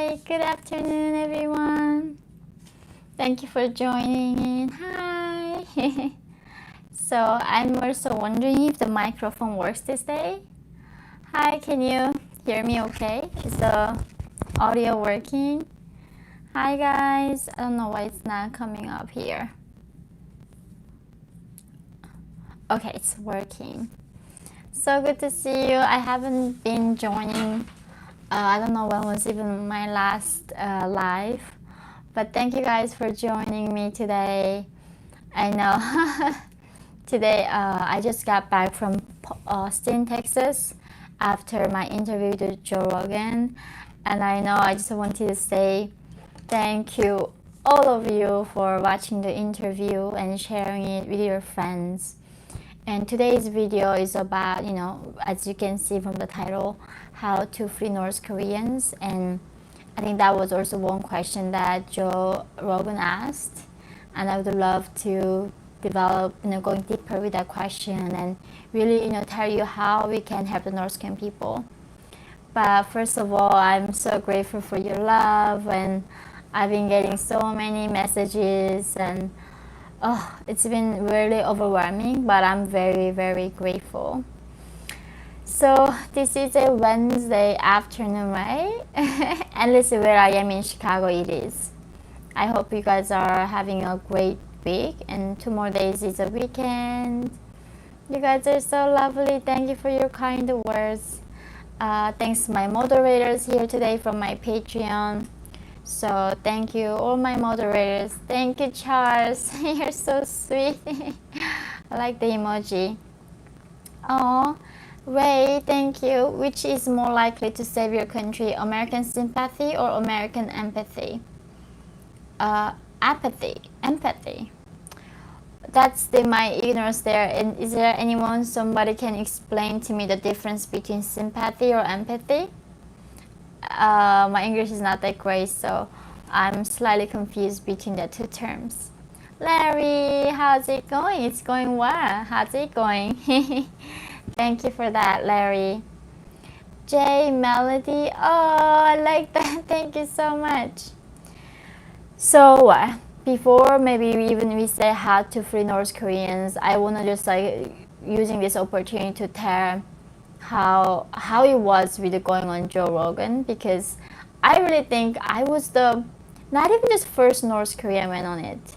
Hi, good afternoon, everyone. Thank you for joining in. Hi. So I'm also wondering if the microphone works this day. Hi, can you hear me okay? Is the audio working? Hi guys. I don't know why it's not coming up here. Okay, it's working. So good to see you. I haven't been joining. I don't know when was even my last live, but thank you guys for joining me today. I know today I just got back from Austin, Texas after my interview with Joe Rogan, and I know I just wanted to say thank you all of you for watching the interview and sharing it with your friends. And today's video is about, as you can see from the title, how to free North Koreans. And I think that was also one question that Joe Rogan asked. And I would love to develop, going deeper with that question and really, tell you how we can help the North Korean people. But first of all, I'm so grateful for your love, and I've been getting so many messages, and it's been really overwhelming, but I'm very, very grateful. So this is a Wednesday afternoon, right? At least where I am in Chicago, it is. I hope you guys are having a great week, and 2 more days is a weekend. You guys are so lovely. Thank you for your kind words. Thanks to my moderators here today from my Patreon. So thank you, all my moderators. Thank you, Charles. You're so sweet. I like the emoji. Oh, Ray, thank you. Which is more likely to save your country, American sympathy or American empathy? Empathy. That's my ignorance there. And is there anyone, somebody can explain to me the difference between sympathy or empathy? My English is not that great, so I'm slightly confused between the two terms. Larry, how's it going? It's going well. How's it going? Thank you for that, Larry. Jay, Melody, oh, I like that. Thank you so much. So before maybe even we say how to free North Koreans, I want to just using this opportunity to tell how it was with going on Joe Rogan, because I really think I was the not even just first North Korean went on it.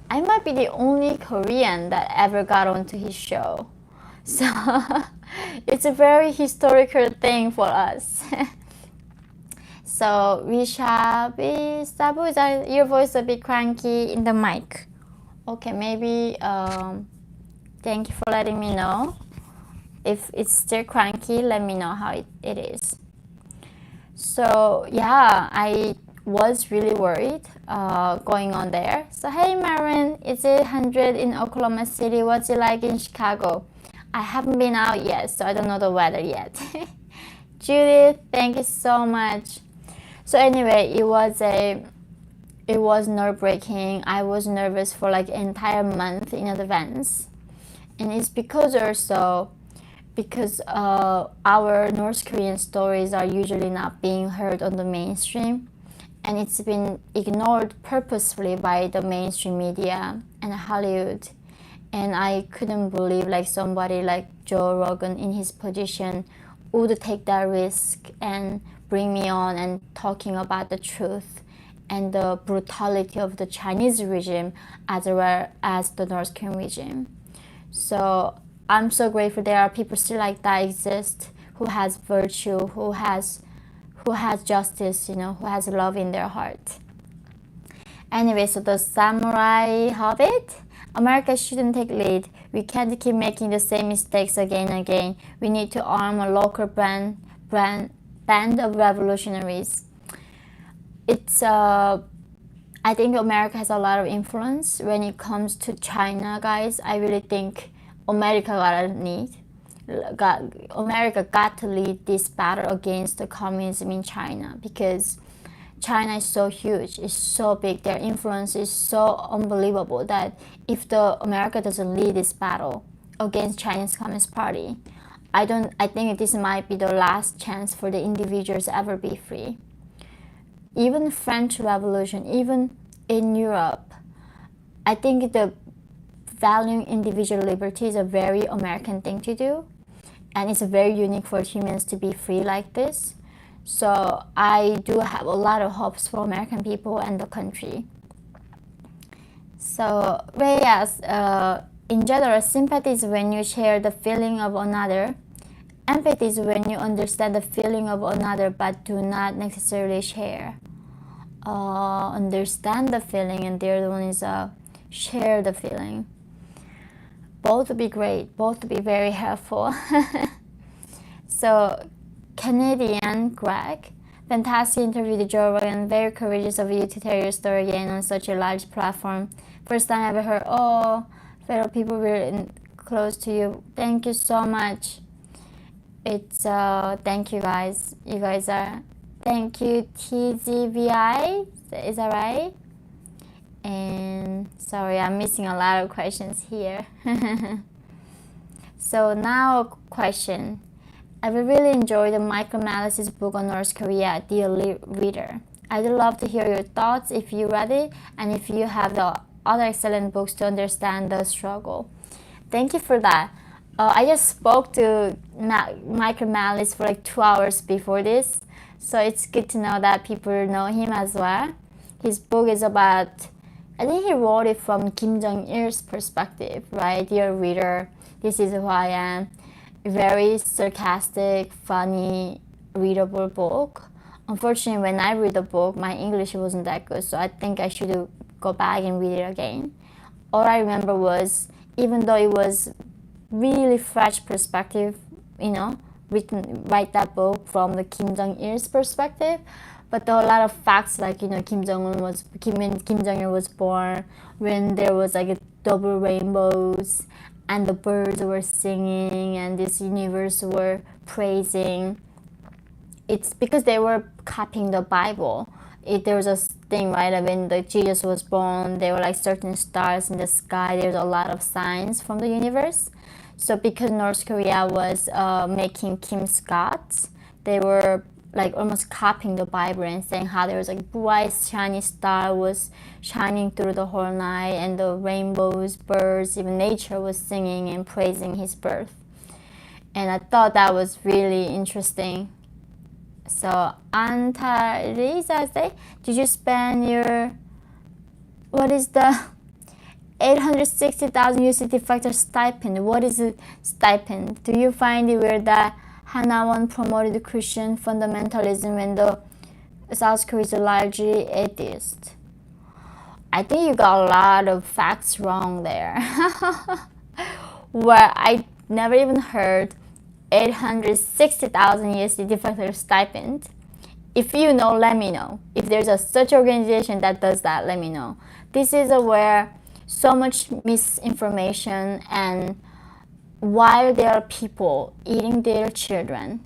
I might be the only Korean that ever got onto his show. So it's a very historical thing for us. So Rishabh, Sabu, is your voice a bit cranky in the mic? Okay, maybe thank you for letting me know. If it's still cranky, let me know how it is. So yeah, I was really worried going on there. So hey Marin, it's 100 in Oklahoma City. What's it like in Chicago? I haven't been out yet, so I don't know the weather yet. Judith, thank you so much. So anyway, it was nerve-wracking. I was nervous for like an entire month in advance, and it's because our North Korean stories are usually not being heard on the mainstream, and it's been ignored purposefully by the mainstream media and Hollywood. And I couldn't believe like somebody like Joe Rogan in his position would take that risk and bring me on and talking about the truth and the brutality of the Chinese regime as well as the North Korean regime. So I'm so grateful there are people still like that exist, who has virtue, who has justice, who has love in their heart. Anyway, so the Samurai Hobbit, America shouldn't take lead. We can't keep making the same mistakes again and again. We need to arm a local band of revolutionaries. It's I think America has a lot of influence when it comes to China, guys. I really think America got to lead this battle against the communism in China, because China is so huge, it's so big, their influence is so unbelievable that if America doesn't lead this battle against Chinese Communist Party, I think this might be the last chance for the individuals to ever be free. even French Revolution, even in Europe, I think the valuing individual liberty is a very American thing to do, and it's very unique for humans to be free like this. So I do have a lot of hopes for American people and the country. So whereas in general, sympathy is when you share the feeling of another. Empathy is when you understand the feeling of another but do not necessarily share. Understand the feeling, and the other one is share the feeling. Both would be great. Both would be very helpful. So, Canadian Greg, fantastic interview with Joe Rogan. Very courageous of you to tell your story again on such a large platform. First time I ever heard, oh, fellow people were close to you. Thank you so much. It's thank you guys. You guys are. Thank you TZVI. Is that right? And sorry, I'm missing a lot of questions here. So now a question. I would really enjoy the Michael Malice's book on North Korea, dear reader. I'd love to hear your thoughts if you read it and if you have the other excellent books to understand the struggle. Thank you for that. I just spoke to Michael Malice for like 2 hours before this, so it's good to know that people know him as well. His book is about, I think he wrote it from Kim Jong-il's perspective, right? Dear reader, this is who I am. Very sarcastic, funny, readable book. Unfortunately, when I read the book, my English wasn't that good, so I think I should go back and read it again. All I remember was, even though it was really fresh perspective, write that book from the Kim Jong-il's perspective, but there are a lot of facts like, Kim Jong-il was born when there was like a double rainbows and the birds were singing and this universe were praising. It's because they were copying the Bible. There was a thing, right? When Jesus was born, there were like certain stars in the sky. There's a lot of signs from the universe. So because North Korea was making Kim's gods, they were like almost copying the Bible and saying how there was like bright shiny star was shining through the whole night, and the rainbows, birds, even nature was singing and praising his birth. And I thought that was really interesting. So Antarisa say, did you spend your, what is the 860,000 USD factor stipend? What is a stipend? Do you find it weird that Hanawan promoted Christian fundamentalism when the South Korea is largely atheist? I think you got a lot of facts wrong there. Where I never even heard 860,000 USD factor stipend. If you know, let me know. If there's such organization that does that, let me know. This is where so much misinformation, and why there are people eating their children,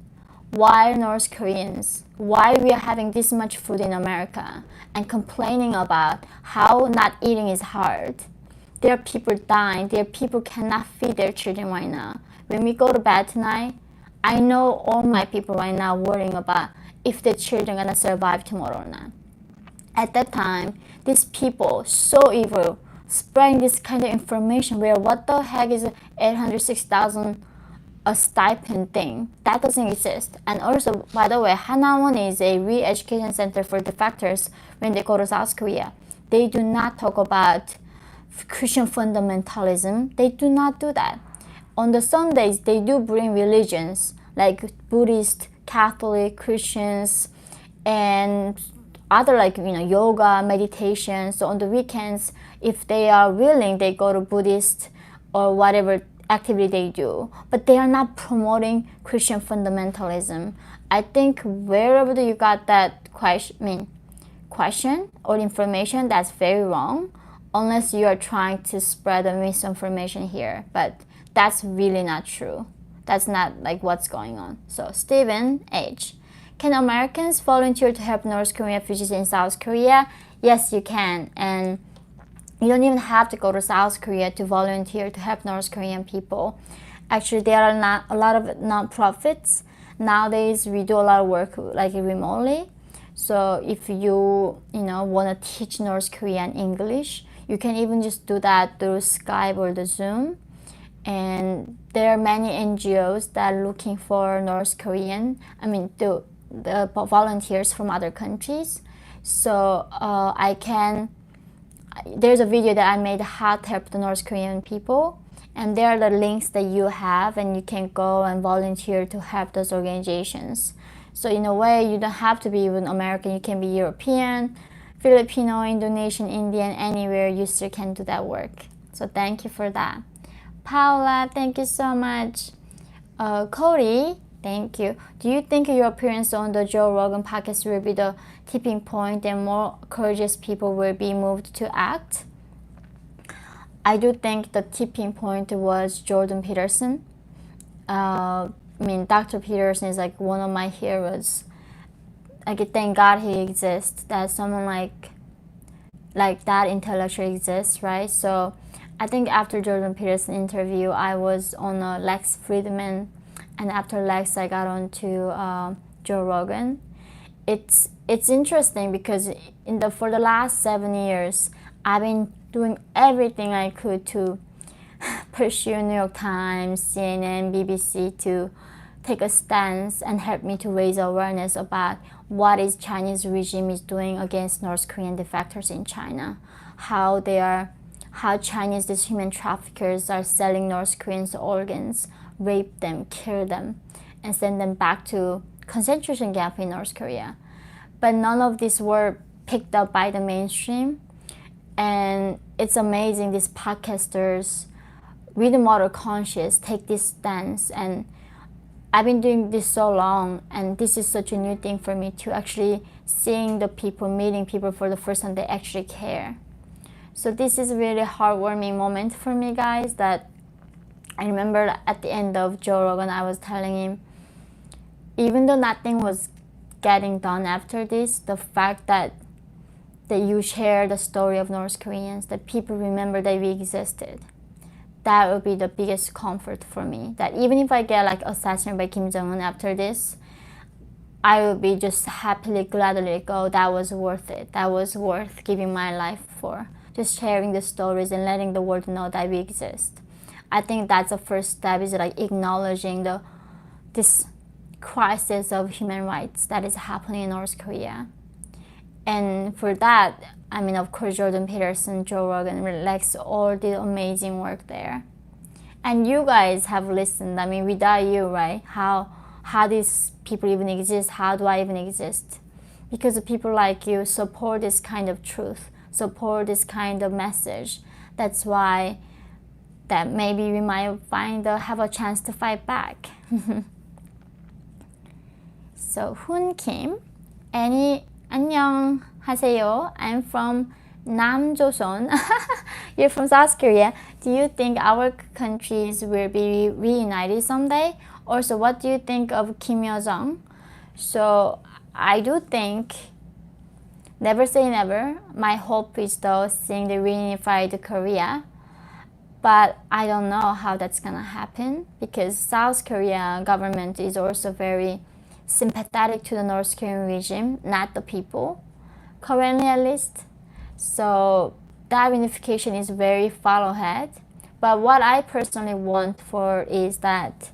why North Koreans, why we are having this much food in America and complaining about how not eating is hard. There are people dying, there are people cannot feed their children right now. When we go to bed tonight, I know all my people right now worrying about if the children are gonna survive tomorrow or not. At that time, these people, so evil, spreading this kind of information where what the heck is 806,000 a stipend thing? That doesn't exist. And also, by the way, Hanawan is a re-education center for defectors when they go to South Korea. They do not talk about Christian fundamentalism. They do not do that. On the Sundays, they do bring religions like Buddhist, Catholic, Christians, and other yoga, meditation. So on the weekends, if they are willing, they go to Buddhist or whatever activity they do. But they are not promoting Christian fundamentalism. I think wherever you got that question or information, that's very wrong, unless you are trying to spread the misinformation here. But that's really not true. That's not like what's going on. So Stephen H. Can Americans volunteer to help North Korean refugees in South Korea? Yes, you can. And you don't even have to go to South Korea to volunteer to help North Korean people. Actually, there are not a lot of non-profits. Nowadays, we do a lot of work like remotely. So if you want to teach North Korean English, you can even just do that through Skype or the Zoom. And there are many NGOs that are looking for North Korean, the volunteers from other countries. So there's a video that I made how to help the North Korean people. And there are the links that you have, and you can go and volunteer to help those organizations. So in a way, you don't have to be even American. You can be European, Filipino, Indonesian, Indian, anywhere. You still can do that work. So thank you for that. Paula, thank you so much. Cody, thank you. Do you think your appearance on the Joe Rogan podcast will be the tipping point and more courageous people will be moved to act? I do think the tipping point was Jordan Peterson. Dr. Peterson is like one of my heroes. Thank God he exists, that someone like that intellectual exists, right? So I think after Jordan Peterson interview, I was on Lex Friedman, and after Lex, I got on to Joe Rogan. It's interesting because for the last 7 years, I've been doing everything I could to pursue New York Times, CNN, BBC to take a stance and help me to raise awareness about what is Chinese regime is doing against North Korean defectors in China, how Chinese these human traffickers are selling North Koreans organs, rape them, kill them, and send them back to concentration camp in North Korea. But none of these were picked up by the mainstream. And it's amazing these podcasters with moral conscious take this stance. And I've been doing this so long, and this is such a new thing for me to actually seeing the people, meeting people for the first time, they actually care. So this is a really heartwarming moment for me, guys, that I remember at the end of Joe Rogan, I was telling him, even though nothing was getting done after this, the fact that you share the story of North Koreans, that people remember that we existed, that would be the biggest comfort for me. That even if I get assassinated by Kim Jong-un after this, I would be just happily, gladly go, that was worth it. That was worth giving my life for. Just sharing the stories and letting the world know that we exist. I think that's the first step, is acknowledging this crisis of human rights that is happening in North Korea. And for that, of course, Jordan Peterson, Joe Rogan, Lex all did amazing work there. And you guys have listened. Without you, right? How these people even exist? How do I even exist? Because of people like you support this kind of truth, support this kind of message. That's why that maybe we might have a chance to fight back. So Hoon Kim, 안녕하세요. I'm from Namjoseon. You're from South Korea. Do you think our countries will be reunited someday? Also, what do you think of Kim Yo-jong? So I do think, never say never. My hope is though seeing the reunified Korea. But I don't know how that's gonna happen, because South Korea government is also very sympathetic to the North Korean regime, not the people, currently at least. So that unification is very far ahead. But what I personally want for is that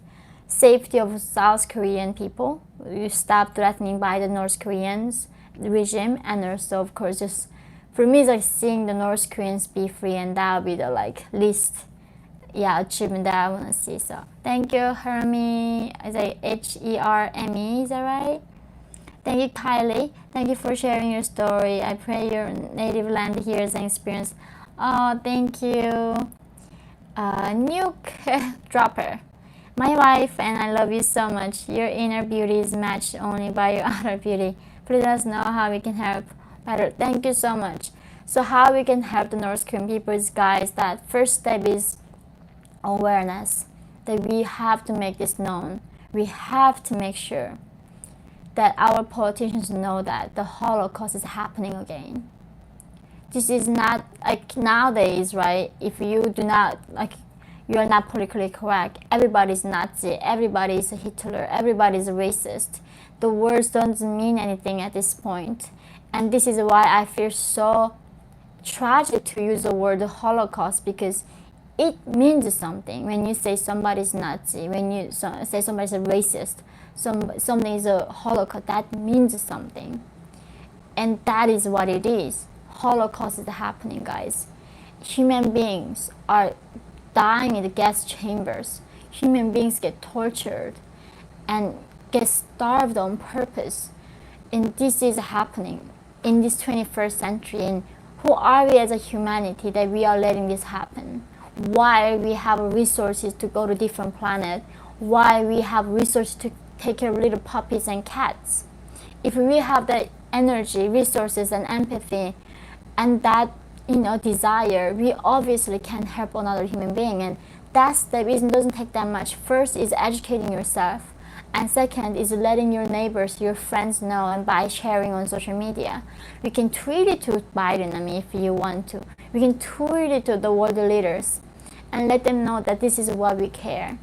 safety of South Korean people. You stop threatening by the North Koreans regime, and also of course just for me it's seeing the North Koreans be free, and that would be the least achievement that I want to see. So thank you, Hermy. Is it Herme? Is that right? Thank you, Kylie. Thank you for sharing your story. I pray your native land hears and experience. Oh, thank you. Nuke Dropper. My wife and I love you so much. Your inner beauty is matched only by your outer beauty. Please let us know how we can help better. Thank you so much. So how we can help the North Korean people is, guys, that first step is awareness, that we have to make this known. We have to make sure that our politicians know that the Holocaust is happening again. This is not nowadays, right? If you do not you're not politically correct. Everybody's Nazi, everybody's a Hitler, everybody's a racist. The words don't mean anything at this point. And this is why I feel so tragic to use the word Holocaust, because it means something. When you say somebody's Nazi, when you say somebody's a racist, something is a Holocaust, that means something. And that is what it is. Holocaust is happening, guys. Human beings are dying in the gas chambers. Human beings get tortured and get starved on purpose. And this is happening in this 21st century. And who are we as a humanity that we are letting this happen? Why we have resources to go to different planets? Why we have resources to take care of little puppies and cats? If we have the energy, resources, and empathy, and that desire, we obviously can help another human being. And that's the reason. It doesn't take that much. First is educating yourself, and second is letting your neighbors, your friends know, and by sharing on social media. We can tweet it to Biden, if you want to. We can tweet it to the world leaders and let them know that this is what we care.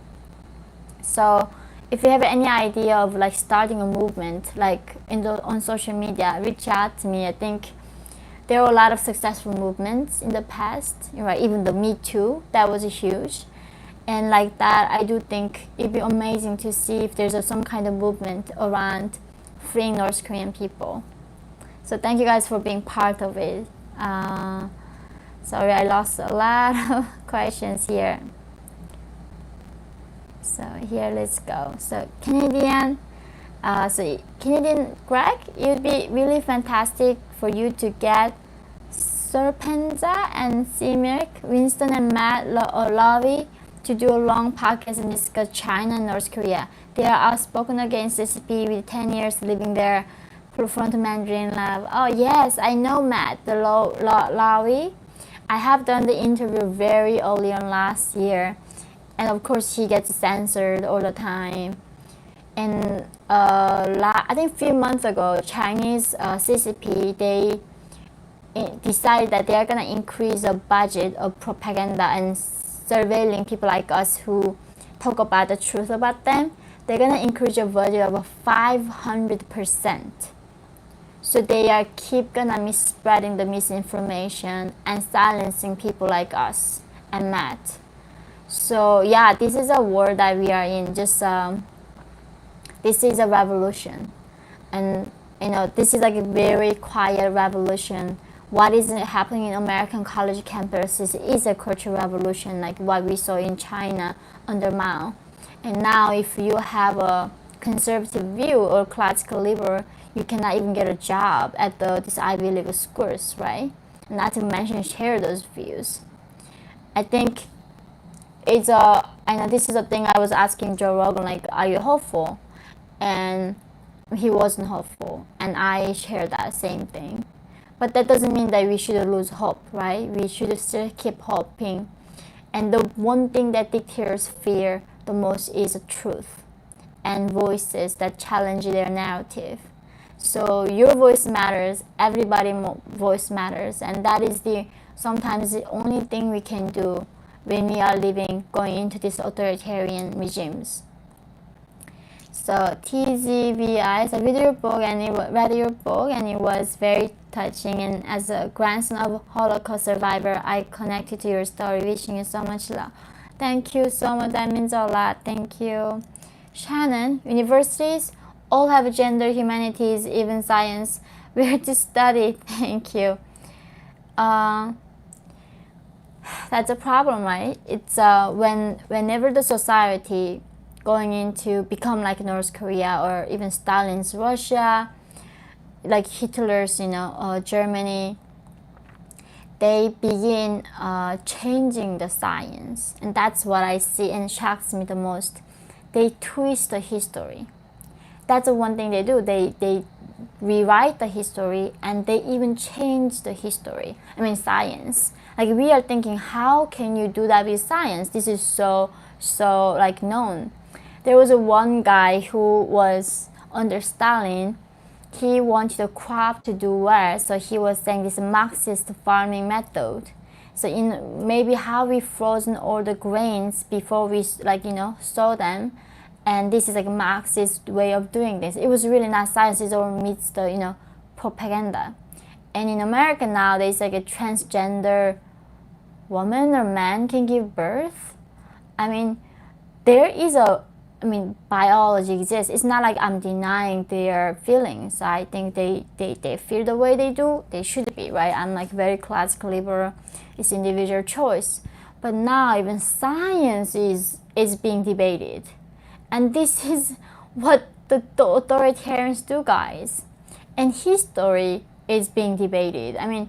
So if you have any idea of like starting a movement like on social media, reach out to me. I think there are a lot of successful movements in the past, right? Even the Me Too, that was huge. And like that, I do think it'd be amazing to see if there's some kind of movement around freeing North Korean people. So thank you guys for being part of it. Sorry, I lost a lot of questions here. So here, let's go. So Canadian Greg, it would be really fantastic for you to get Serpenza and Simirk, Winston and Matt Lovey to do a long podcast and discuss China and North Korea. They are outspoken against CCP with 10 years living there, fluent Mandarin lab. Oh yes, I know Matt the Lowy. I have done the interview very early on last year, and of course he gets censored all the time. And I think a few months ago, Chinese CCP, they decided that they are going to increase the budget of propaganda and surveilling people like us who talk about the truth about them. They're going to increase the budget of 500%. So they are gonna spreading the misinformation and silencing people like us and Matt. So yeah, this is a war that we are in. Just this is a revolution, and this is like a very quiet revolution. What is happening in American college campuses is a cultural revolution, like what we saw in China under Mao. And now, if you have a conservative view or classical liberal, you cannot even get a job at these Ivy League schools, right? Not to mention share those views. I think I know this is a thing I was asking Joe Rogan, like, are you hopeful? And he wasn't hopeful, and I share that same thing. But that doesn't mean that we should lose hope, right? We should still keep hoping. And the one thing that dictators fear the most is the truth and voices that challenge their narrative. So your voice matters, everybody's voice matters, and that is sometimes the only thing we can do when we are going into these authoritarian regimes. So TZVI, so read your book and it was very touching, and as a grandson of a Holocaust survivor, I connected to your story. Wishing you so much love. Thank you so much, that means a lot. Thank you. Shannon, universities all have gender, humanities, even science. Where to study? Thank you. That's a problem, right? It's whenever the society going into become like North Korea or even Stalin's Russia, like Hitler's, Germany, they begin changing the science, and that's what I see and shocks me the most. They twist the history. That's the one thing they do. They rewrite the history, and they even change the history. Science. Like, we are thinking, how can you do that with science? This is so like known. There was one guy who was under Stalin. He wanted the crop to do well, so he was saying this Marxist farming method. So in maybe how we frozen all the grains before we sow them, and this is like Marxist way of doing this. It was really not science. It all meets the propaganda. And in America now, there's like a transgender woman or man can give birth. I mean, there is biology exists. It's not like I'm denying their feelings. I think they feel the way they do. They should be, right? I'm like very classical liberal. It's individual choice. But now even science is being debated. And this is what the authoritarians do, guys. And history is being debated. I mean,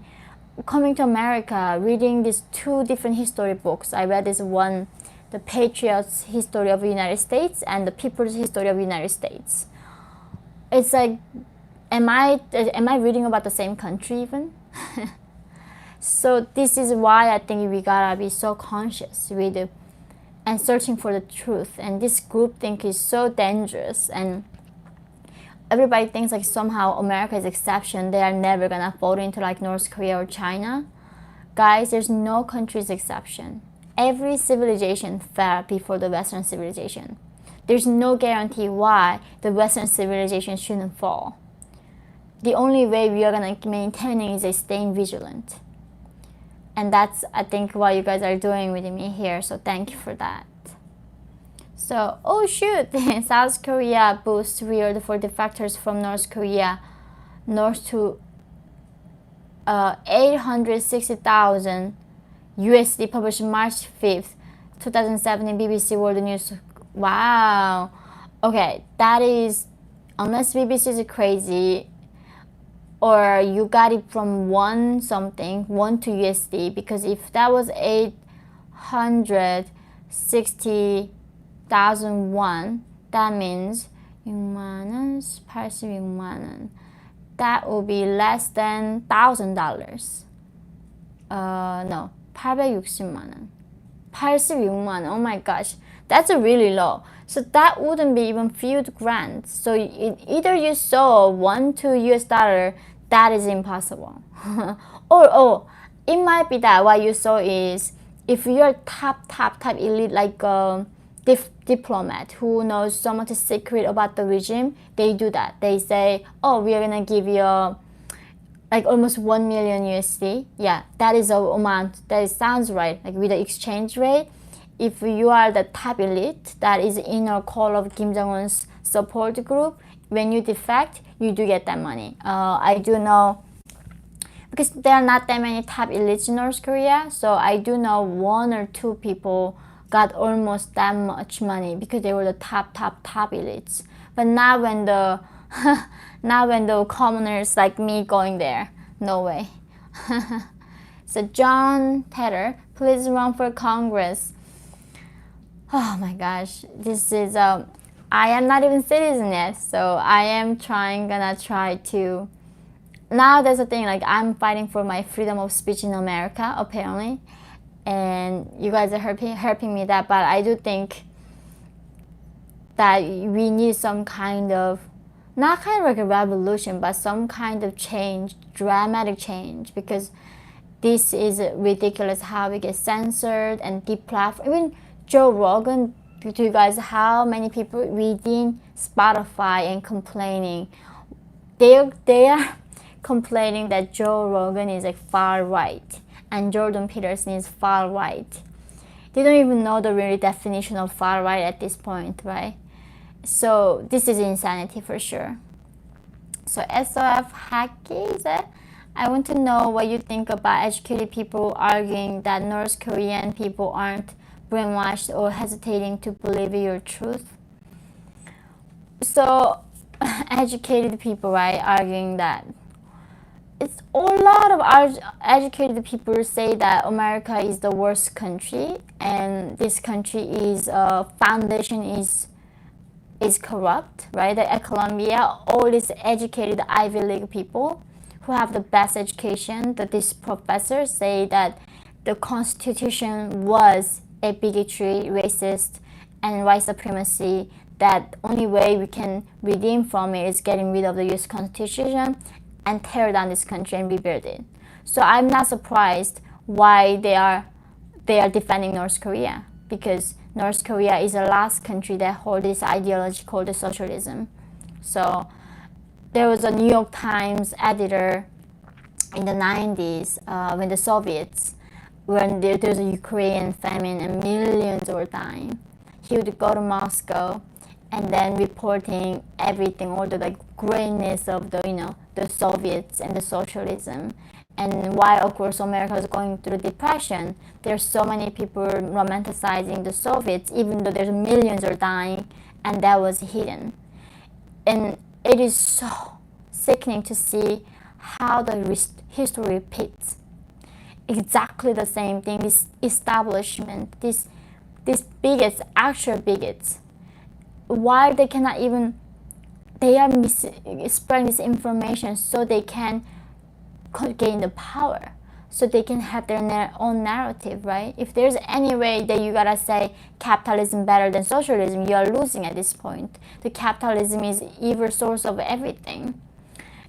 coming to America, reading these two different history books. I read this one, The Patriots' History of the United States and The People's History of the United States. It's like, am I reading about the same country even? So this is why I think we gotta be so conscious with and searching for the truth. And this groupthink is so dangerous, and everybody thinks like somehow America is exception. They are never gonna fall into like North Korea or China. Guys, there's no country's exception. Every civilization fell before the Western civilization. There's no guarantee why the Western civilization shouldn't fall. The only way we are gonna maintain it is staying vigilant. And that's, I think, what you guys are doing with me here. So thank you for that. So, oh shoot, South Korea boosts reward for defectors from North Korea, north to 860,000 USD, published March 5th, 2017, BBC World News. Wow. Okay, that is, unless BBC is crazy, or you got it from 1 to USD, because if that was 860,000 won, that means 6만원, 86만원. That will be less than $1,000. No, 860만원. 86만원. Oh my gosh, that's a really low. So that wouldn't be even few grand. So either you saw $1 to $, that is impossible. or it might be that what you saw is, if you're top elite, like diplomat who knows so much secret about the regime, they do that. They say, oh, we are gonna give you like almost 1 million USD. Yeah, that is the amount. That sounds right. Like with the exchange rate, if you are the top elite that is inner core of Kim Jong-un's support group, when you defect, you do get that money. I do know, because there are not that many top elites in North Korea, so I do know 1 or 2 people got almost that much money because they were the top elites. But not when the commoners like me going there. No way. So John Tedder, please run for Congress. Oh my gosh, this is I am not even citizen yet, so I am gonna try to. Now there's a thing, like I'm fighting for my freedom of speech in America apparently, and you guys are helping me that. But I do think that we need some kind of, not kind of like a revolution, but some kind of change, dramatic change, because this is ridiculous how we get censored and deplatformed. Even Joe Rogan, to you guys, how many people reading Spotify and complaining? They are complaining that Joe Rogan is like far right and Jordan Peterson is far right. They don't even know the real definition of far right at this point, right? So this is insanity for sure. So SOF Haki is it? I want to know what you think about educated people arguing that North Korean people aren't brainwashed or hesitating to believe your truth. So educated people, right, arguing that. It's a lot of educated people say that America is the worst country, and this country is foundation is corrupt, right? At Columbia, all these educated Ivy League people who have the best education, that these professors say that the Constitution was a bigotry, racist, and white supremacy, that only way we can redeem from it is getting rid of the US Constitution and tear down this country and rebuild it. So I'm not surprised why they are defending North Korea, because North Korea is the last country that holds this ideology called socialism. So there was a New York Times editor in the 90s when the Soviets, when there's a Ukrainian famine and millions were dying. He would go to Moscow and then reporting everything, all the greatness of the Soviets and the socialism. And while of course America was going through depression, there's so many people romanticizing the Soviets, even though there's millions are dying, and that was hidden. And it is so sickening to see how the history repeats. Exactly the same thing. This establishment, these bigots, actual bigots, why they cannot even, they are spreading this information so they can gain the power, so they can have their own narrative, right? If there's any way that you gotta say capitalism better than socialism, you are losing at this point. The capitalism is evil source of everything.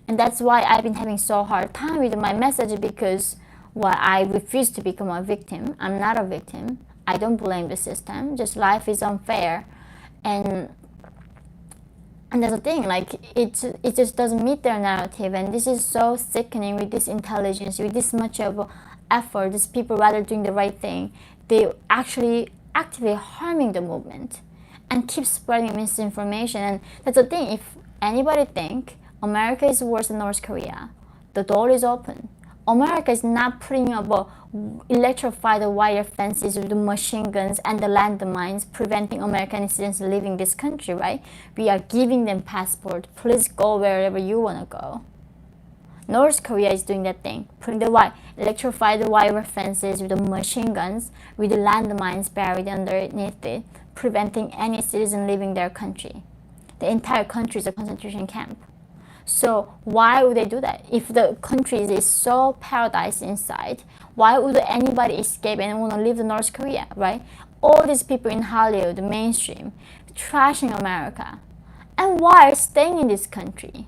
And that's why I've been having so hard time with my message, because I refuse to become a victim. I'm not a victim. I don't blame the system. Just life is unfair. And that's the thing, it just doesn't meet their narrative. And this is so sickening with this intelligence, with this much of effort. These people, rather doing the right thing, they actually actively harming the movement and keep spreading misinformation. And that's the thing, if anybody think America is worse than North Korea, the door is open. America is not putting up electrified wire fences with the machine guns and the landmines preventing American citizens leaving this country, right? We are giving them passport. Please go wherever you want to go. North Korea is doing that thing, putting the electrified wire fences with the machine guns, with the landmines buried underneath it, preventing any citizen leaving their country. The entire country is a concentration camp. So why would they do that? If the country is so paradise inside, why would anybody escape and want to leave the North Korea, right? All these people in Hollywood, the mainstream, trashing America, and why staying in this country?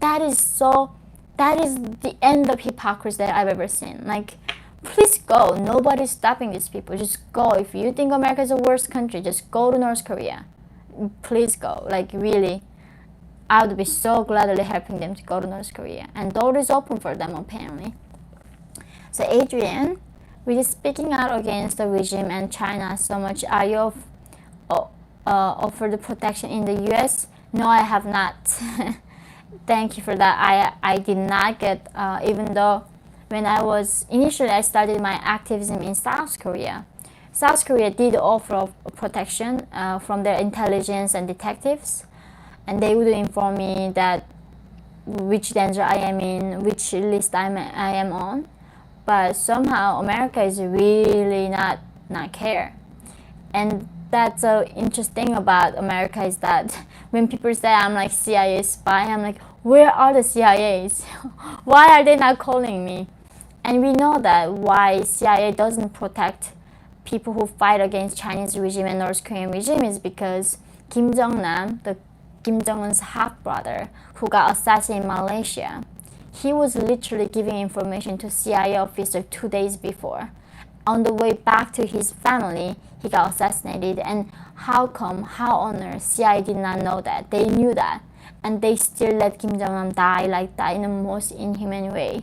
That is the end of hypocrisy that I've ever seen. Please go. Nobody's stopping these people. Just go. If you think America is the worst country, just go to North Korea. Please go. Really. I would be so gladly helping them to go to North Korea. And door is open for them, apparently. So Adrian, with speaking out against the regime and China so much, are you offered the protection in the US? No, I have not. Thank you for that. I did not get, even though when I started my activism in South Korea. South Korea did offer protection from their intelligence and detectives. And they would inform me that which danger I am in, which list I am on. But somehow America is really not care. And that's so interesting about America, is that when people say I'm CIA spy, I'm where are the CIAs? Why are they not calling me? And we know that why CIA doesn't protect people who fight against Chinese regime and North Korean regime is because Kim Jong-nam, Kim Jong-un's half-brother, who got assassinated in Malaysia, he was literally giving information to CIA officer 2 days before. On the way back to his family, he got assassinated. And how on earth CIA did not know that? They knew that, and they still let Kim Jong-un die like that in the most inhuman way.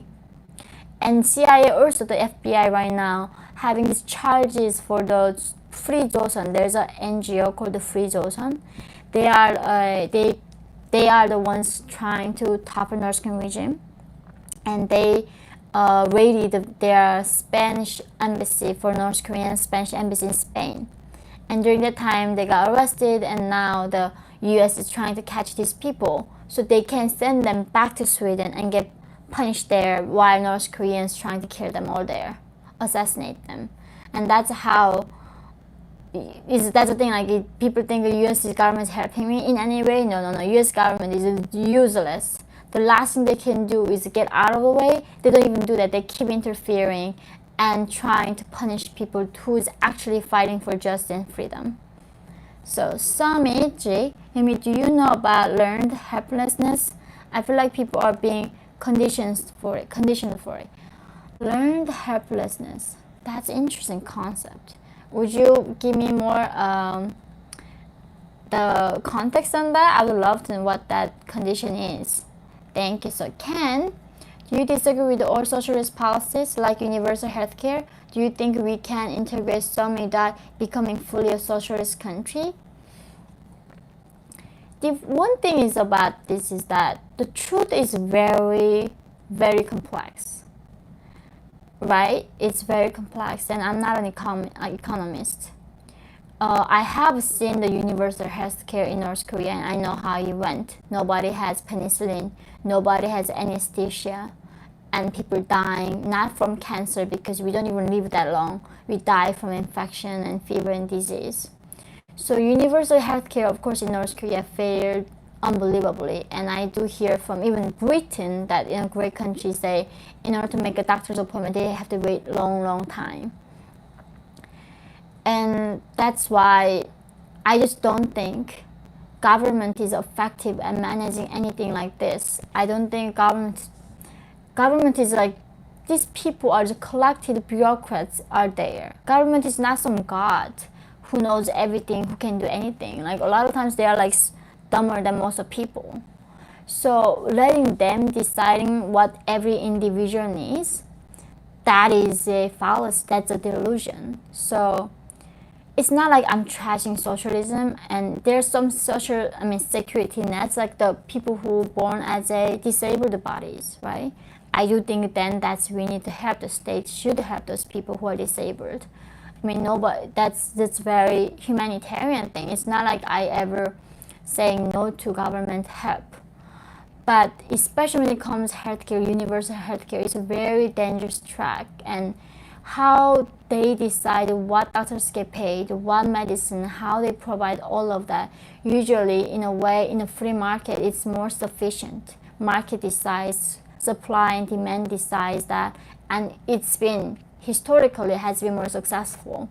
And CIA, also the FBI right now, having these charges for the Free Joseon. There's an NGO called the Free Joseon. They are the ones trying to topple North Korean regime, and they raided their Spanish embassy for North Korean Spanish embassy in Spain. And during that time, they got arrested, and now the U.S. is trying to catch these people so they can send them back to Sweden and get punished there, while North Koreans trying to kill them all there, assassinate them. And that's how. That's the thing, people think the U.S. government is helping me in any way. No. U.S. government is useless. The last thing they can do is get out of the way. They don't even do that. They keep interfering and trying to punish people who is actually fighting for justice and freedom. So, Yeonmi, do you know about learned helplessness? I feel like people are being conditioned for it. Learned helplessness. That's an interesting concept. Would you give me more the context on that? I would love to know what that condition is. Thank you. So, Ken, do you disagree with all socialist policies like universal healthcare? Do you think we can integrate some without becoming fully a socialist country? The one thing is about this is that the truth is very, very complex, right? It's very complex, and I'm not an economist. I have seen the universal healthcare in North Korea, and I know how it went. Nobody has penicillin, nobody has anesthesia, and people dying not from cancer because we don't even live that long. We die from infection and fever and disease. So universal healthcare, of course, in North Korea failed unbelievably, and I do hear from even Britain that in a great country say in order to make a doctor's appointment they have to wait long time. And that's why I just don't think government is effective at managing anything like this. I don't think government is like, these people are the collected bureaucrats are there. Government is not some god who knows everything, who can do anything. Like a lot of times they are like dumber than most of people. So letting them deciding what every individual needs, that is a fallacy, that's a delusion. So it's not like I'm trashing socialism, and there's some security nets, like the people who were born as a disabled bodies, right? I do think then that's we need to help, the state should help those people who are disabled. I mean, nobody, that's very humanitarian thing. It's not like I ever saying no to government help. But especially when it comes to healthcare, universal healthcare is a very dangerous track, and how they decide what doctors get paid, what medicine, how they provide all of that. Usually, in a way, in a free market, it's more sufficient. Market decides, supply and demand decides that, and it's been historically has been more successful.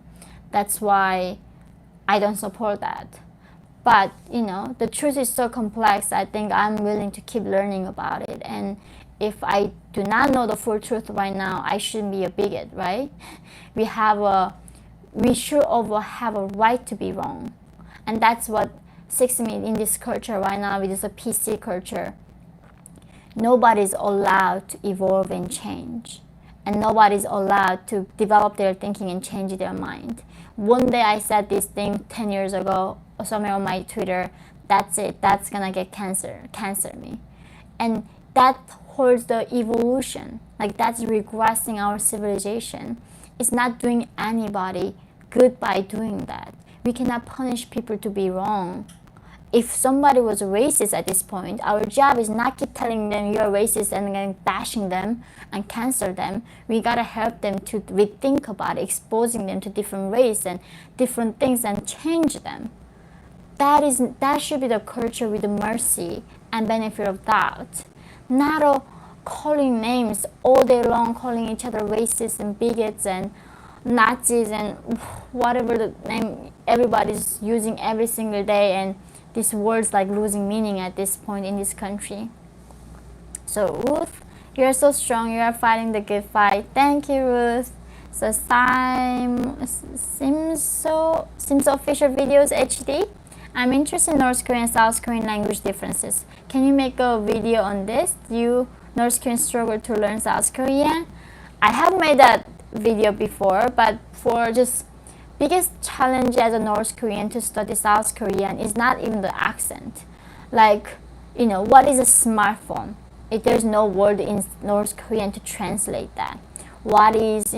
That's why I don't support that. But the truth is so complex. I think I'm willing to keep learning about it, and if I do not know the full truth right now, I shouldn't be a bigot, right? We should all have a right to be wrong, and that's what sticks me in this culture right now. It is a PC culture. Nobody's allowed to evolve and change, and nobody's allowed to develop their thinking and change their mind. One day I said this thing 10 years ago somewhere on my Twitter. That's it. That's gonna get cancer me, and that holds the evolution. Like that's regressing our civilization. It's not doing anybody good by doing that. We cannot punish people to be wrong. If somebody was racist at this point, our job is not keep telling them you're racist and then bashing them and cancel them. We gotta help them to rethink about it, exposing them to different race and different things and change them. That should be the culture with the mercy and benefit of doubt. Not calling names all day long, calling each other racists and bigots and Nazis and whatever the name everybody's using every single day, and these words like losing meaning at this point in this country. So Ruth, you are so strong. You are fighting the good fight. Thank you, Ruth. So Sims official videos HD. I'm interested in North Korean and South Korean language differences. Can you make a video on this? Do you North Koreans struggle to learn South Korean? I have made that video before, but for just biggest challenge as a North Korean to study South Korean is not even the accent. Like, what is a smartphone? There's no word in North Korean to translate that. What is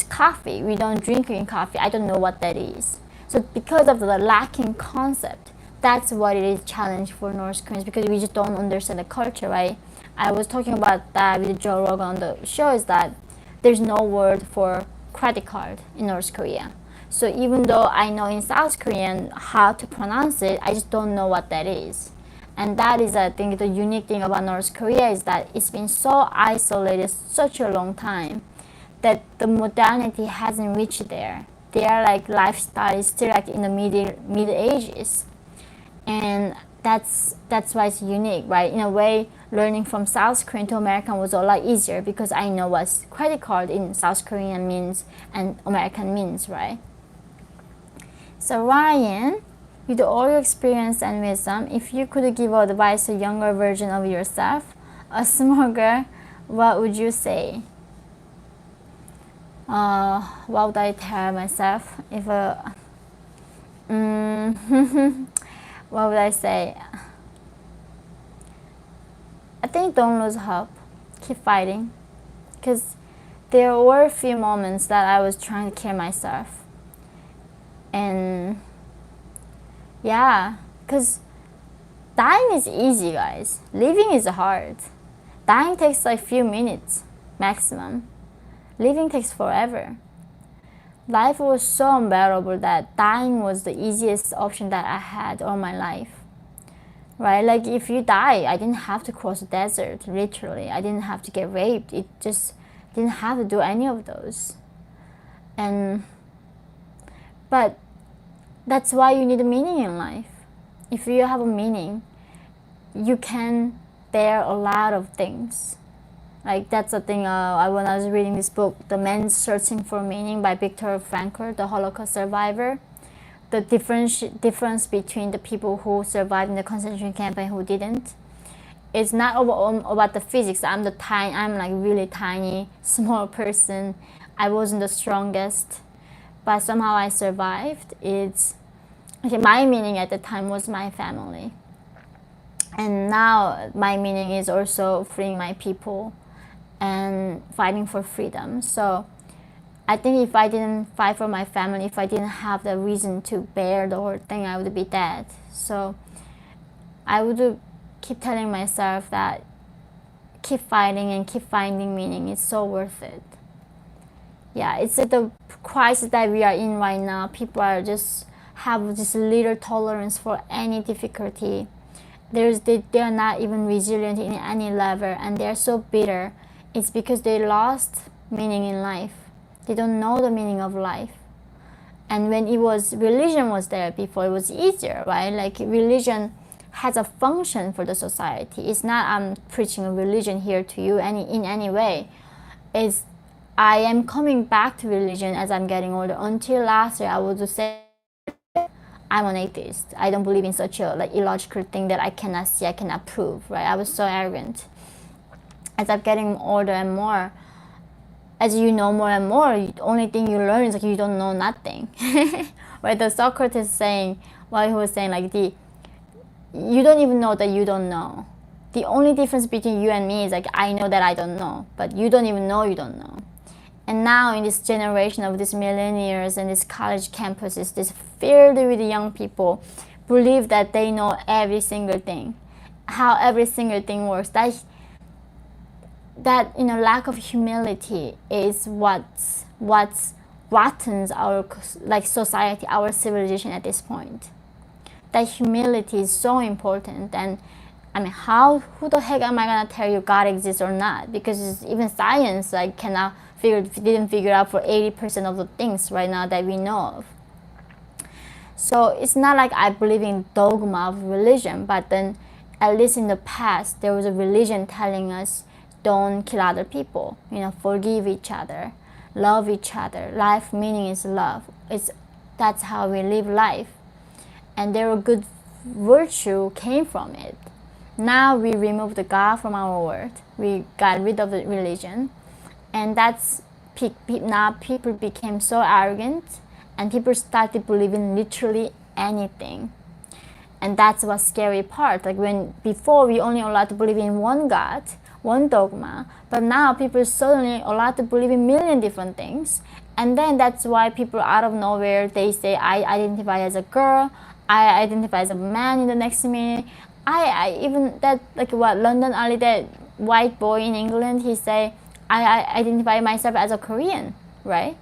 coffee? We don't drink green coffee. I don't know what that is. So because of the lacking concept, that's what it is challenge for North Koreans, because we just don't understand the culture, right? I was talking about that with Joe Rogan on the show, is that there's no word for credit card in North Korea. So even though I know in South Korean how to pronounce it, I just don't know what that is. And that is, I think, the unique thing about North Korea is that it's been so isolated such a long time that the modernity hasn't reached there. Their lifestyle is still in the mid ages, and that's why it's unique, right? In a way, learning from South Korean to American was a lot easier because I know what credit card in South Korean means and American means, right? So Ryan, with all your experience and wisdom, if you could give advice to a younger version of yourself, a small girl, what would you say? What would I tell myself if what would I say? I think don't lose hope. Keep fighting. Because there were a few moments that I was trying to kill myself. And yeah, because dying is easy, guys. Living is hard. Dying takes like few minutes maximum. Living takes forever. Life was so unbearable that dying was the easiest option that I had all my life. Right? Like if you die, I didn't have to cross the desert, literally. I didn't have to get raped. It just didn't have to do any of those. But that's why you need a meaning in life. If you have a meaning, you can bear a lot of things. Like that's the thing when I was reading this book, The Man's Searching for Meaning by Viktor Frankl, the Holocaust survivor. The difference between the people who survived in the concentration camp and who didn't. It's not about the physics. I'm like really tiny, small person. I wasn't the strongest, but somehow I survived. My meaning at the time was my family. And now my meaning is also freeing my people and fighting for freedom. So I think if I didn't fight for my family, if I didn't have the reason to bear the whole thing, I would be dead. So I would keep telling myself that keep fighting and keep finding meaning. It's so worth it. Yeah, it's the crisis that we are in right now. People are just have this little tolerance for any difficulty. They are not even resilient in any level, and they are so bitter. It's because they lost meaning in life. They don't know the meaning of life. And when religion was there before, it was easier, right? Like religion has a function for the society. It's not I'm preaching a religion here to you in any way. I am coming back to religion as I'm getting older. Until last year, I would say I'm an atheist. I don't believe in such a illogical thing that I cannot see, I cannot prove, right? I was so arrogant. As I'm getting older and more, as you know more and more, the only thing you learn is you don't know nothing. Right? The Socrates saying, he was saying you don't even know that you don't know. The only difference between you and me is I know that I don't know, but you don't even know you don't know. And now in this generation of these millennials and these college campuses, this filled with young people, believe that they know every single thing, how every single thing works. That lack of humility is what's rottens our society, our civilization at this point. That humility is so important. And I mean, who the heck am I gonna tell you God exists or not? Because even science didn't figure out for 80% of the things right now that we know of. So it's not like I believe in dogma of religion, but then at least in the past there was a religion telling us don't kill other people, forgive each other, love each other. Life meaning is love. That's how we live life. And there were good virtue came from it. Now we removed the God from our world. We got rid of the religion. And now people became so arrogant, and people started believing literally anything. And that's what's scary part. When before we only allowed to believe in one God, one dogma, but now people suddenly allowed to believe in a million different things. And then that's why people out of nowhere, they say, I identify as a girl, I identify as a man in the next minute. London Ali, that white boy in England, he say, I identify myself as a Korean, right?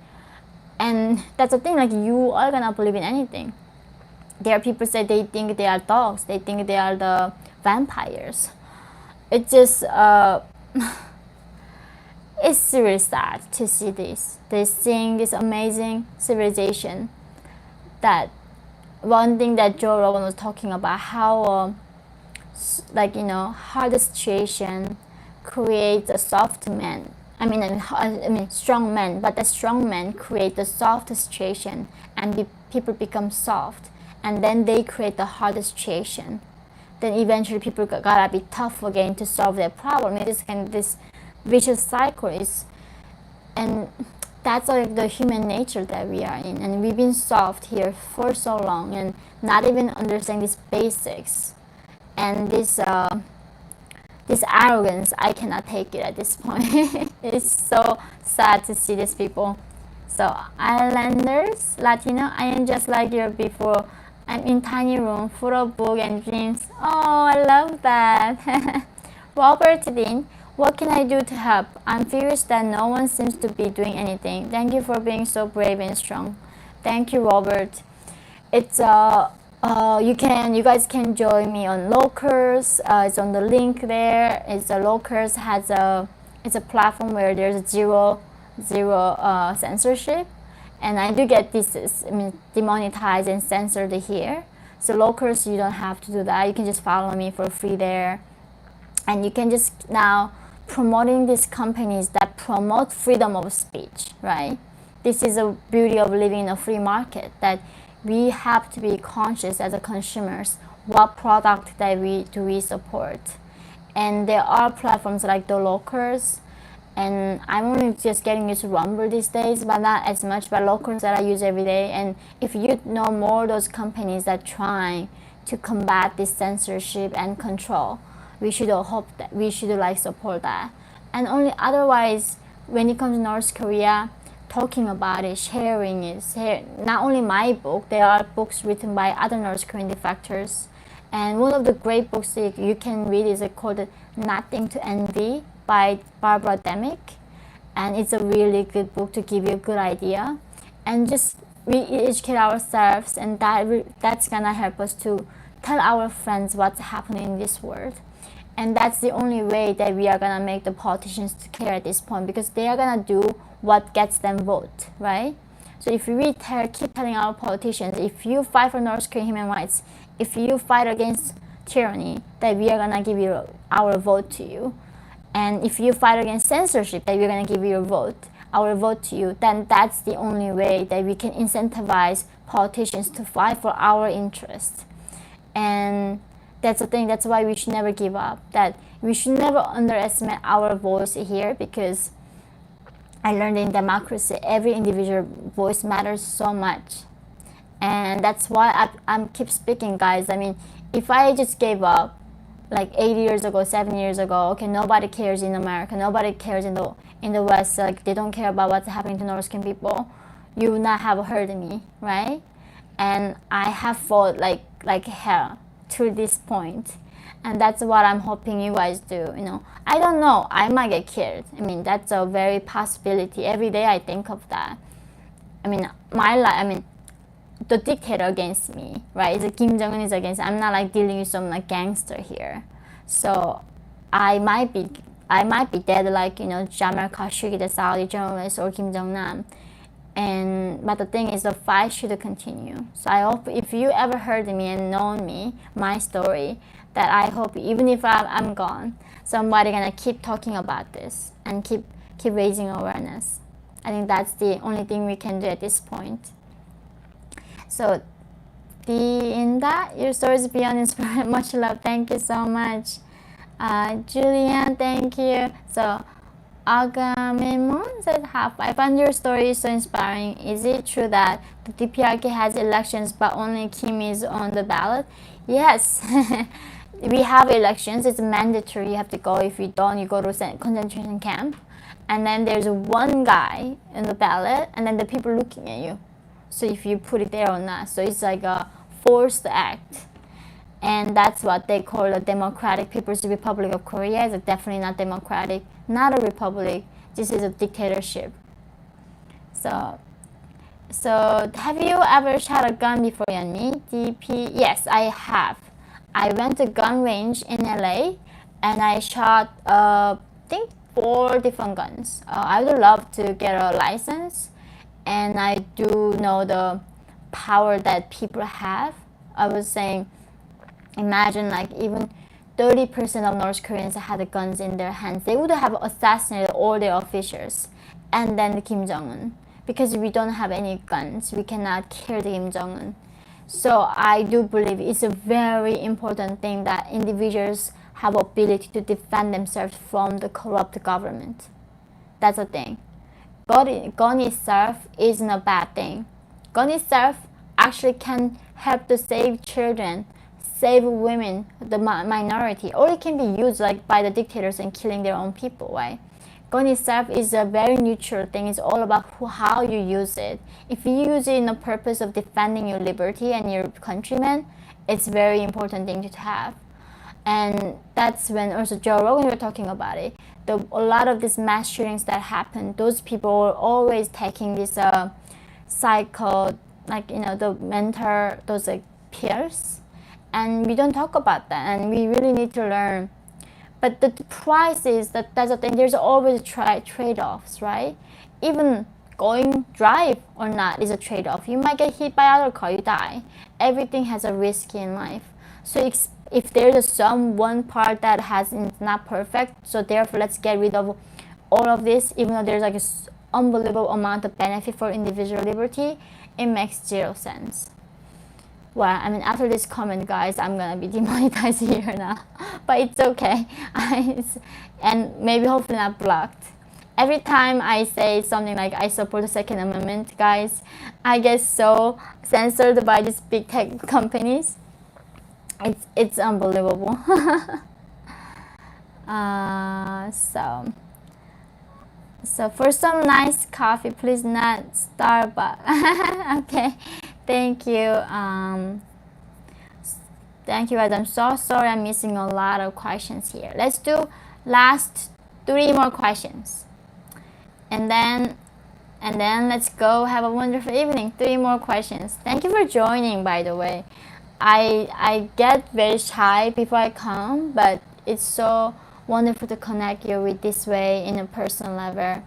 And that's the thing, you are gonna believe in anything. There are people say they think they are dogs, they think they are the vampires. It's just it's really sad to see this amazing civilization. That one thing that Joe Rogan was talking about, how like, you know, hard situation creates a soft man. I mean strong man, but the strong man create the soft situation, and people become soft, and then they create the hard situation. Then eventually people gotta be tough again to solve their problem. It is kind of this vicious cycle is, and that's like the human nature that we are in, and we've been soft here for so long and not even understanding these basics, and this arrogance, I cannot take it at this point. It's so sad to see these people. So Islanders, Latino, I am just like you before. I'm in tiny room full of book and dreams. Oh, I love that. Robert Dean, what can I do to help? I'm furious that no one seems to be doing anything. Thank you for being so brave and strong. Thank you, Robert. It's you guys can join me on Locals. It's on the link there. It's Locals has it's a platform where there's zero censorship, and I do get demonetized and censored here. So Locals, you don't have to do that. You can just follow me for free there, and you can just now promoting these companies that promote freedom of speech, right? This is a beauty of living in a free market, that we have to be conscious as a consumers what product that we support. And there are platforms like the Locals, and I'm only just getting used to Rumble these days, but not as much. But Locals that I use every day, and if you know more of those companies that trying to combat this censorship and control, we should hope that we should like support that. And only otherwise, when it comes to North Korea, talking about it, sharing it, not only my book, there are books written by other North Korean defectors, and one of the great books that you can read is called Nothing to Envy by Barbara Demick, and it's a really good book to give you a good idea, and just we educate ourselves, and that's gonna help us to tell our friends what's happening in this world. And that's the only way that we are gonna make the politicians to care at this point, because they are gonna do what gets them vote, right? So if we keep telling our politicians, if you fight for North Korean human rights, if you fight against tyranny, that we are gonna give you our vote to you, and if you fight against censorship, that we're gonna give you our vote to you, then that's the only way that we can incentivize politicians to fight for our interests. And that's the thing. That's why we should never give up. That we should never underestimate our voice here, because I learned in democracy, every individual voice matters so much. And that's why I'm keep speaking, guys. I mean, if I just gave up like 8 years ago, 7 years ago, okay, nobody cares in America, nobody cares in the West, like they don't care about what's happening to North Korean people, you would not have heard me, right? And I have fought like hell to this point, and that's what I'm hoping you guys do. You know, I don't know, I might get killed. I mean, that's a very possibility. Every day I think of that. I mean, my life, I mean, the dictator against me, right? It's Kim Jong-un is against. I'm not like dealing with some like gangster here, so I might be dead, like, you know, Jamal Khashoggi, the Saudi journalist, or Kim Jong-nam. But the thing is, the fight should continue. So I hope if you ever heard me and known me, my story, that I hope even if I'm gone, somebody gonna keep talking about this and keep raising awareness. I think that's the only thing we can do at this point. So in that, your stories beyond inspiring. Much love. Thank you so much. Julian, thank you. So Agamemnon says, I find your story so inspiring. Is it true that the DPRK has elections but only Kim is on the ballot? Yes. We have elections. It's mandatory. You have to go. If you don't, you go to a concentration camp. And then there's one guy in the ballot, and then the people looking at you. So if you put it there or not. So it's like a forced act. And that's what they call the Democratic People's Republic of Korea. It's definitely not democratic, not a republic. This is a dictatorship. So have you ever shot a gun before, Yeonmi? DP? Yes, I have. I went to gun range in LA, and I shot, I think, 4 different guns. I would love to get a license, and I do know the power that people have. I was saying, imagine like even 30% of North Koreans had guns in their hands, they would have assassinated all their officials and then the Kim Jong-un. Because we don't have any guns, we cannot kill the Kim Jong-un. So I do believe it's a very important thing that individuals have ability to defend themselves from the corrupt government. That's the thing. Gun itself isn't a bad thing. Gun itself actually can help to save children, save women, the minority, or it can be used like by the dictators in killing their own people, right? Gun itself is a very neutral thing. It's all about how you use it. If you use it in the purpose of defending your liberty and your countrymen, it's a very important thing to have. And that's when also Joe Rogan were talking about it. A lot of these mass shootings that happen, those people are always taking this psycho, like, the mental, those like pills, and we don't talk about that, and we really need to learn. But the price is that's the thing. There's always trade-offs, right? Even going drive or not is a trade-off. You might get hit by other car, you die. Everything has a risk in life. So if there's one part that is not perfect, so therefore let's get rid of all of this, even though there's like an unbelievable amount of benefit for individual liberty, it makes zero sense. Well, I mean, after this comment, guys, I'm gonna be demonetized here now, but it's okay. And maybe hopefully not blocked. Every time I say something like I support the Second Amendment, guys, I get so censored by these big tech companies. It's unbelievable. So for some nice coffee, please not Starbucks. Okay, thank you. Thank you, guys. I'm so sorry I'm missing a lot of questions here. Let's do last 3 more questions, and then let's go have a wonderful evening. 3 more questions. Thank you for joining, by the way. I get very shy before I come, but it's so wonderful to connect you with this way in a personal level.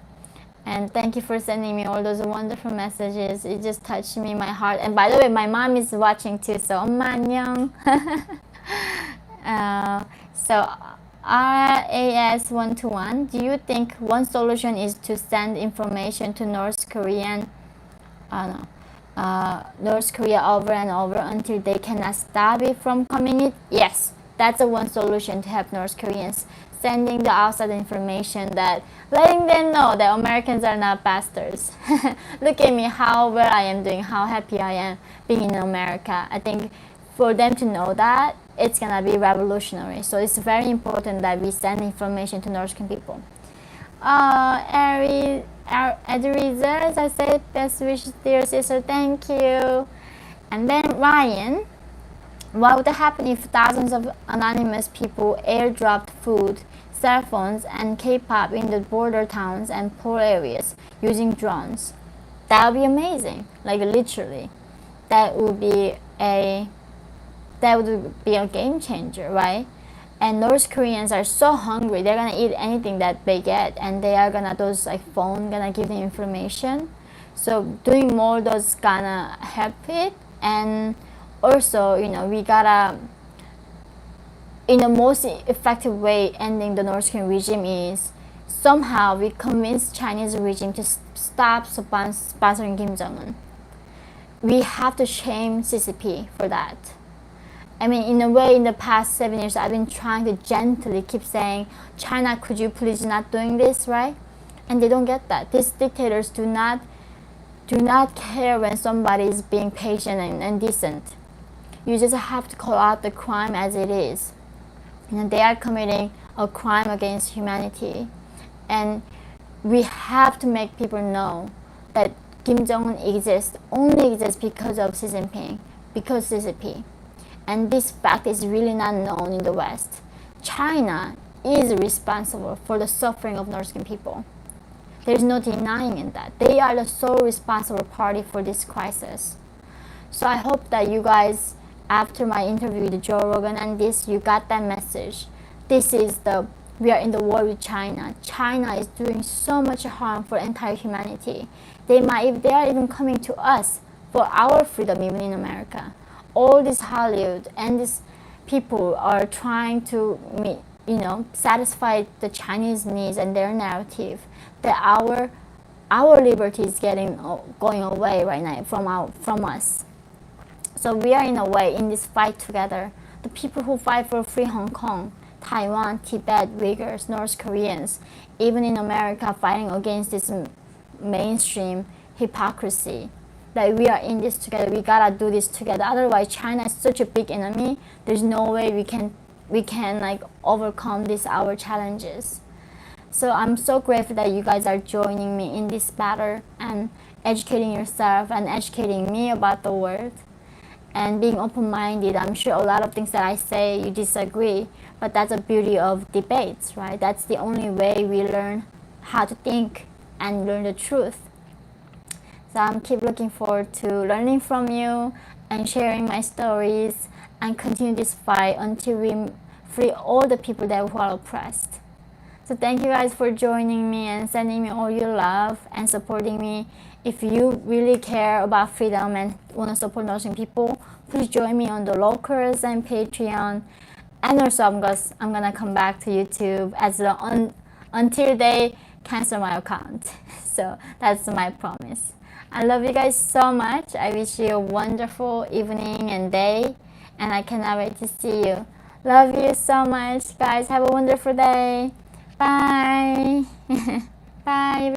And thank you for sending me all those wonderful messages. It just touched me, my heart. And by the way, my mom is watching too, so 엄마 안녕. So RAS121, do you think one solution is to send information to North Korea over and over until they cannot stop it from coming in? Yes, that's one solution to help North Koreans. Sending the outside information, that letting them know that Americans are not bastards. Look at me, how well I am doing, how happy I am being in America. I think for them to know that, it's gonna be revolutionary. So it's very important that we send information to North Korean people. Edriza, as I said, best wishes, dear sister, thank you. And then Ryan, what would happen if thousands of anonymous people airdropped food, cell phones, and K-pop in the border towns and poor areas using drones? That would be amazing. Like literally, that would be a game changer, right? And North Koreans are so hungry, they're gonna eat anything that they get, and they are gonna phone gonna give them information. So doing more those gonna help it. And also, we gotta, in the most effective way ending the North Korean regime is somehow we convince Chinese regime to stop sponsoring Kim Jong-un. We have to shame CCP for that. I mean, in a way, in the past 7 years, I've been trying to gently keep saying, China, could you please not doing this, right? And they don't get that. These dictators do not care when somebody is being patient and decent. You just have to call out the crime as it is. They are committing a crime against humanity. And we have to make people know that Kim Jong-un only exists because of Xi Jinping, because CCP. And this fact is really not known in the West. China is responsible for the suffering of North Korean people. There's no denying in that. They are the sole responsible party for this crisis. So I hope that you guys, after my interview with Joe Rogan and this, you got that message. We are in the war with China. China is doing so much harm for entire humanity. They are even coming to us for our freedom, even in America. All this Hollywood and this people are trying to meet, satisfy the Chinese needs and their narrative, that our liberty is going away right now from us. So we are in a way in this fight together. The people who fight for free Hong Kong, Taiwan, Tibet, Uyghurs, North Koreans, even in America, fighting against this mainstream hypocrisy. Like, we are in this together. We gotta do this together. Otherwise, China is such a big enemy. There's no way we can like overcome our challenges. So I'm so grateful that you guys are joining me in this battle and educating yourself and educating me about the world and being open-minded. I'm sure a lot of things that I say you disagree, but that's the beauty of debates, right? That's the only way we learn how to think and learn the truth. So I'm keep looking forward to learning from you and sharing my stories and continue this fight until we free all the people who are oppressed. So thank you guys for joining me and sending me all your love and supporting me. If you really care about freedom and want to support nursing people, please join me on the Locals and Patreon. And also I'm gonna come back to YouTube until they cancel my account. So that's my promise. I love you guys so much. I wish you a wonderful evening and day, and I cannot wait to see you. Love you so much, guys. Have a wonderful day. Bye. Bye.